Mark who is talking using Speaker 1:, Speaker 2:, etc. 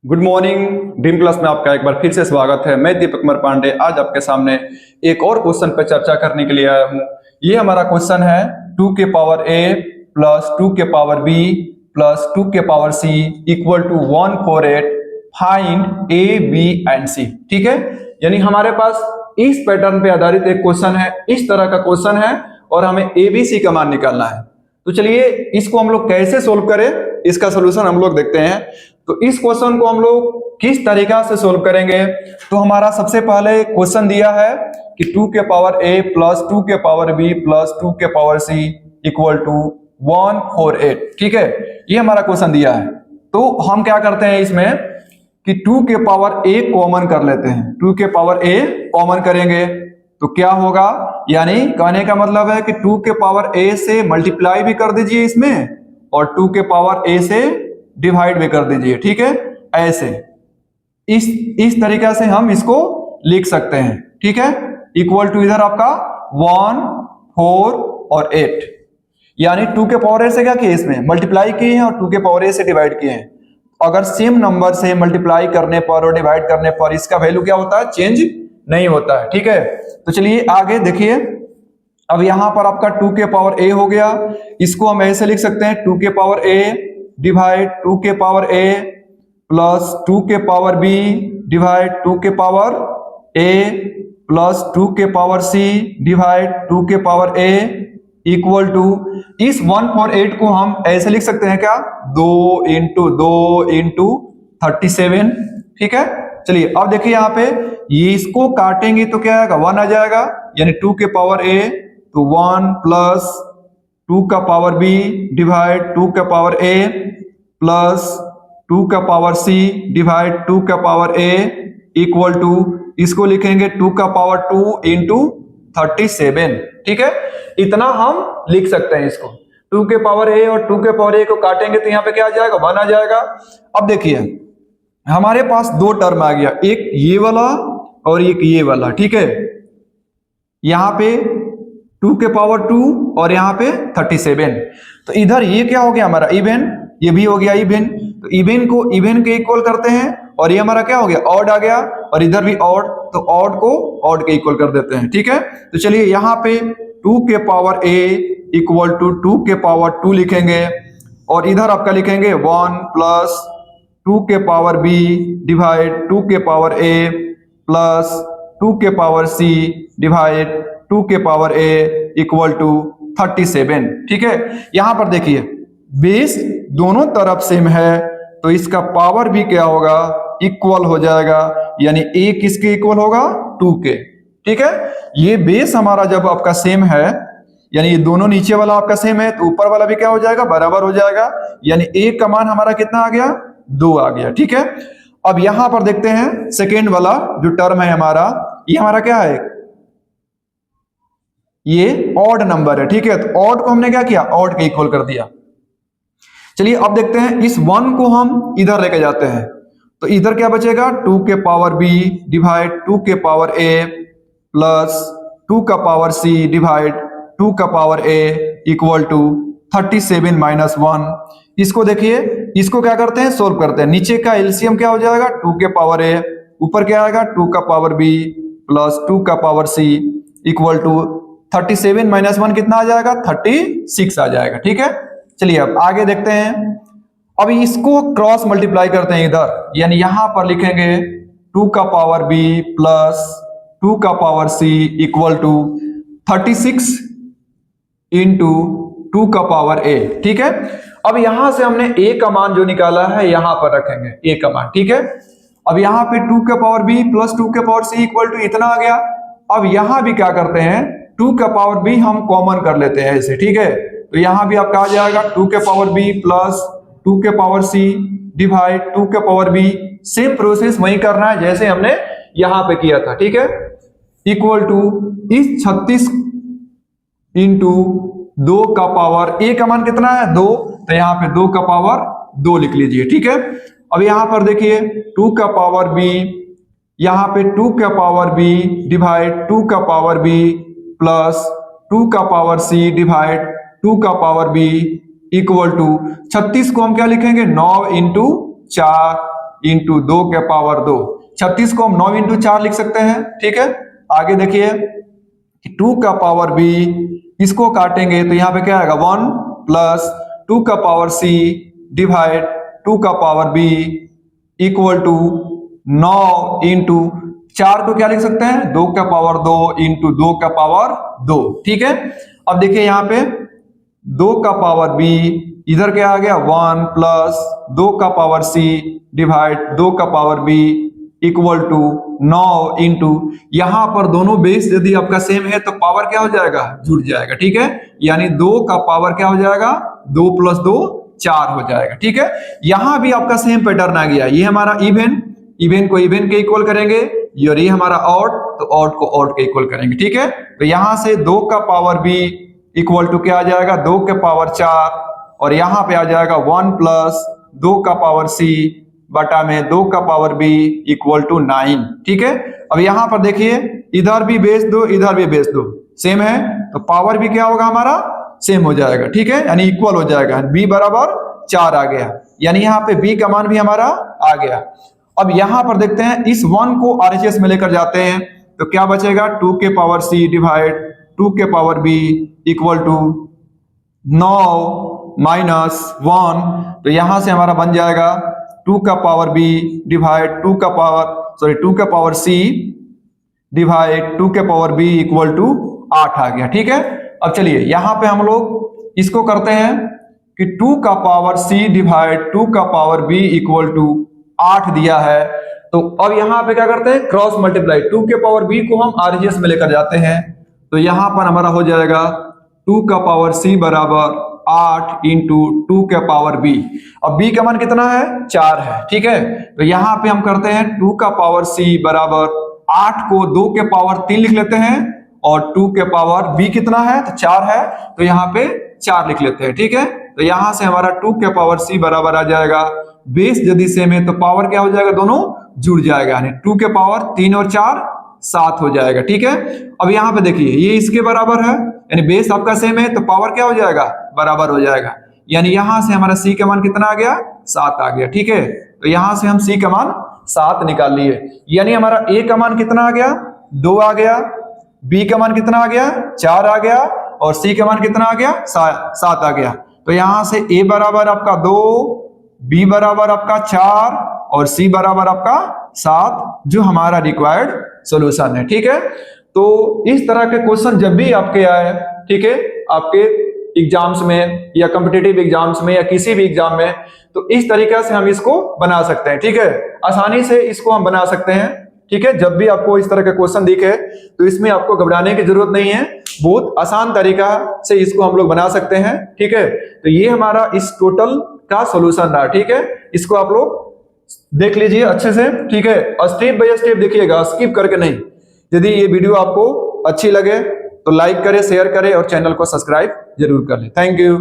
Speaker 1: Good morning. Dream class में आपका एक बार फिर से स्वागत है। मैं दीपक कुमार पांडे आज आपके सामने एक और क्वेश्चन पर चर्चा करने के लिए आया हूँ। ये हमारा क्वेश्चन है 2 के पावर a प्लस 2 के पावर b प्लस 2 के power c equal to 148। Find a b and c। ठीक है, यानी हमारे पास इस पैटर्न पे आधारित एक क्वेश्चन है, इस तरह का क्वेश्चन है और हमें a b c का मान निकालना है। तो चलिए इसको हम लोग कैसे सोल्व करें, इसका सोल्यूशन हम लोग देखते हैं। तो इस क्वेश्चन को हम लोग किस तरीका से सोल्व करेंगे, तो हमारा सबसे पहले क्वेश्चन दिया है कि 2 के पावर a प्लस 2 के पावर b प्लस 2 के पावर c इक्वल टू 148। ठीक है, ये हमारा क्वेश्चन दिया है। तो हम क्या करते हैं इसमें कि 2 के पावर a कॉमन कर लेते हैं। 2 के पावर a कॉमन करेंगे तो क्या होगा, यानी कहने का मतलब है कि 2 के पावर a से मल्टीप्लाई भी कर दीजिए इसमें और 2 के पावर a से डिवाइड भी कर दीजिए। ठीक है, ऐसे इस तरीका से हम इसको लिख सकते हैं। ठीक है, इक्वल टू इधर आपका 1, 4 और 8, यानी 2 के पावर a से क्या किए, इसमें मल्टीप्लाई किए हैं और 2 के पावर a से डिवाइड किए हैं। अगर सेम नंबर से मल्टीप्लाई करने पर और डिवाइड करने पर इसका वैल्यू क्या होता है, चेंज नहीं होता है। ठीक है, तो चलिए आगे देखिए। अब यहां पर आपका 2 के पावर a हो गया, इसको हम ऐसे लिख सकते हैं 2 के पावर a डिवाइड 2 के पावर a प्लस 2 के पावर b डिवाइड 2 के पावर a प्लस 2 के पावर c डिवाइड 2 के पावर a इक्वल टू इस 148 को हम ऐसे लिख सकते हैं क्या, 2 इंटू 2 इंटू 37। ठीक है, चलिए अब देखिए यहाँ पे ये इसको काटेंगे तो क्या आएगा, 1 आ जाएगा, यानी 2 के पावर a तो 1 प्लस 2 का पावर b डिवाइड 2 का पावर a प्लस 2 का पावर c डिवाइड 2 का पावर a इक्वल टू इसको लिखेंगे 2 का पावर 2 इंटू 37। ठीक है, इतना हम लिख सकते हैं इसको। 2 के पावर a और 2 के पावर a को काटेंगे तो यहाँ पे क्या आ जाएगा, 1 आ जाएगा। अब देखिए हमारे पास दो टर्म आ गया, एक ये वाला और एक ये वाला। ठीक है, यहाँ पे 2 के पावर 2 और यहाँ पे 37। तो इधर ये क्या हो गया हमारा इवन, ये भी हो गया इवन। तो इवन को इवन के इक्वल करते हैं और ये हमारा क्या हो गया, ऑड आ गया, और इधर भी ऑड, तो ऑड को ऑड के इक्वल कर देते हैं। ठीक है, तो चलिए यहाँ पे 2 के पावर a इक्वल टू 2 के पावर 2 लिखेंगे और इधर आपका लिखेंगे 1 प्लस 2 के पावर b डिवाइड 2 के पावर a प्लस 2 के पावर c डिवाइड 2 के पावर a इक्वल टू 37। ठीक है, यहां पर देखिए बेस दोनों तरफ सेम है तो इसका पावर भी क्या होगा, इक्वल हो जाएगा, यानी a किसके इक्वल होगा, 2 के। ठीक है, ये बेस हमारा जब आपका सेम है, यानी ये दोनों नीचे वाला आपका सेम है तो ऊपर वाला भी क्या हो जाएगा, बराबर हो जाएगा, यानी a का मान हमारा कितना आ गया, 2 आ गया। ठीक है, अब यहां पर देखते हैं सेकेंड वाला जो टर्म है हमारा, ये हमारा क्या है, ये ऑड नंबर है। ठीक है, तो ऑड को हमने क्या किया, ऑड के इक्वल कर दिया। चलिए अब देखते हैं इस 1 को हम इधर लेके जाते हैं तो इधर क्या बचेगा, 2 के पावर b डिवाइड 2 के पावर a प्लस 2 का पावर c डिवाइड 2 का power a equal to 37 minus 1। इसको देखिए, इसको क्या करते हैं, सोल्व करते हैं। नीचे का एलसीएम क्या हो जाएगा, 2 के पावर a, ऊपर क्या आएगा 2 का पावर b प्लस 2 का power c equal to 37 minus 1 कितना आ जाएगा, 36 आ जाएगा। ठीक है, चलिए अब आगे देखते हैं। अब इसको क्रॉस मल्टीप्लाई करते हैं इधर, यानी यहां पर लिखेंगे 2 का पावर b प्लस 2 का power c equal to 36 into 2 का पावर a। ठीक है, अब यहां से हमने a का मान जो निकाला है यहां पर रखेंगे a का मान। ठीक है, अब यहां पे 2 का पावर b प्लस 2 के पावर c इक्वल टू इतना आ गया। अब यहां भी क्या करते हैं, 2 का पावर b हम कॉमन कर लेते हैं ऐसे। ठीक है, तो यहां भी आपका आ जाएगा 2 के पावर b प्लस 2 के पावर c डिवाइड 2 के पावर b, सेम प्रोसेस वही करना है जैसे हमने यहां पे किया था। ठीक है, इक्वल टू इस 36 इंटू 2 का पावर a का मान कितना है, 2, तो यहाँ पे 2 का पावर 2 लिख लीजिए। ठीक है, अब यहां पर देखिए 2 का पावर b, यहाँ पे 2 का पावर b डिवाइड 2 का पावर b प्लस 2 का पावर c डिवाइड 2 का पावर b इक्वल टू 36 को हम क्या लिखेंगे, 9 इंटू 4 इंटू 2 के पावर 2। 36 को हम 9 इंटू 4 लिख सकते हैं, ठीक है। आगे देखिए 2 का पावर b, इसको काटेंगे तो यहाँ पे क्या आएगा 1 प्लस 2 का पावर c डिवाइड 2 का power b equal to 9 into 4 को क्या लिख सकते हैं 2 का पावर 2 इंटू 2 का पावर 2, ठीक है। अब देखिए यहाँ पे 2 का पावर b, इधर क्या आ गया 1 प्लस 2 का पावर c डिवाइड 2 का power b equal to 9 into, यहां पर दोनों बेस यदि आपका सेम है तो पावर क्या हो जाएगा जुड़ जाएगा, ठीक है। यानी 2 का पावर क्या हो जाएगा 2 प्लस 2 4 हो जाएगा, ठीक है। यहां भी आपका सेम पैटर्न आ गया, ये हमारा इवन, इवन को इवन के इक्वल करेंगे और ये हमारा ऑड, तो ऑड को ऑड के इक्वल करेंगे, ठीक है। तो यहां से 2 का पावर b इक्वल टू क्या आ जाएगा 2 के पावर 4 और यहां पे आ जाएगा 1 प्लस 2 का पावर c बटा में 2 का पावर b इक्वल टू 9, ठीक है। अब यहां पर देखिए इधर भी बेस दो इधर भी बेस दो सेम है, तो पावर भी क्या होगा हमारा सेम हो जाएगा, ठीक है, यानी इक्वल हो जाएगा। b बराबर 4 आ गया, यानी यहाँ पे b का मान भी हमारा आ गया। अब यहां पर देखते हैं इस 1 को RHS में लेकर जाते हैं तो क्या बचेगा 2 के पावर c डिवाइड 2 के power b equal to 9 minus 1, तो यहां से हमारा बन जाएगा 2 का पावर b डिवाइड 2 का पावर c डिवाइड 2 के पावर b इक्वल टू 8 आ गया, ठीक है। अब चलिए यहां पे हम लोग इसको करते हैं कि 2 का पावर c डिवाइड 2 का पावर b इक्वल टू 8 दिया है, तो अब यहां पे क्या करते हैं क्रॉस मल्टीप्लाई, 2 के पावर b को हम RHS में लेकर जाते हैं तो यहां पर हमारा हो जाएगा 2 का पावर c बराबर 8 इंटू 2 के पावर b। अब b का मान कितना है 4 है, ठीक है। तो यहां पे हम करते हैं 2 का पावर c बराबर 8 को 2 के पावर 3 लिख लेते हैं और 2 के पावर b कितना है तो 4 है, तो यहाँ पे 4 लिख लेते हैं, ठीक है। तो यहां से हमारा 2 के पावर c बराबर आ जाएगा, बेस यदि सेम है तो पावर क्या हो जाएगा दोनों जुड़ जाएगा, यानी 2 के पावर 3 और 4 7 हो जाएगा, ठीक है। अब यहाँ पे देखिए ये इसके बराबर है, यानी बेस आपका सेम है तो पावर क्या हो जाएगा बराबर हो जाएगा, यानी यहां से हमारा c का मान कितना आ गया 7 आ गया, ठीक है। तो यहां से हम c का मान 7 निकाल लिए, यानी हमारा a का मान कितना आ गया 2 आ गया, b का मान कितना आ गया 4 आ गया और c का मान कितना आ गया 7 आ गया। तो यहां से a बराबर आपका 2, b बराबर आपका 4 और c बराबर आपका 7, जो हमारा रिक्वायर्ड सॉल्यूशन है, ठीक है। तो इस तरह के क्वेश्चन जब भी आपके आए, ठीक है, आपके एग्जाम्स में या कॉम्पिटिटिव एग्जाम्स में या किसी भी एग्जाम में, तो इस तरीके से हम इसको बना सकते हैं, ठीक है। आसानी से इसको हम बना सकते हैं, ठीक है। जब भी आपको इस तरह के क्वेश्चन दिखे तो इसमें आपको घबराने की जरूरत नहीं है, बहुत आसान तरीका से इसको हम लोग बना सकते हैं, ठीक है। तो ये हमारा इस टोटल का सॉल्यूशन रहा, ठीक है। इसको आप लोग देख लीजिए अच्छे से, ठीक है, और स्टेप बाय स्टेप देखिएगा, स्किप करके नहीं। यदि ये वीडियो आपको अच्छी लगे तो लाइक करें, शेयर करें और चैनल को सब्सक्राइब जरूर कर लें। Thank you.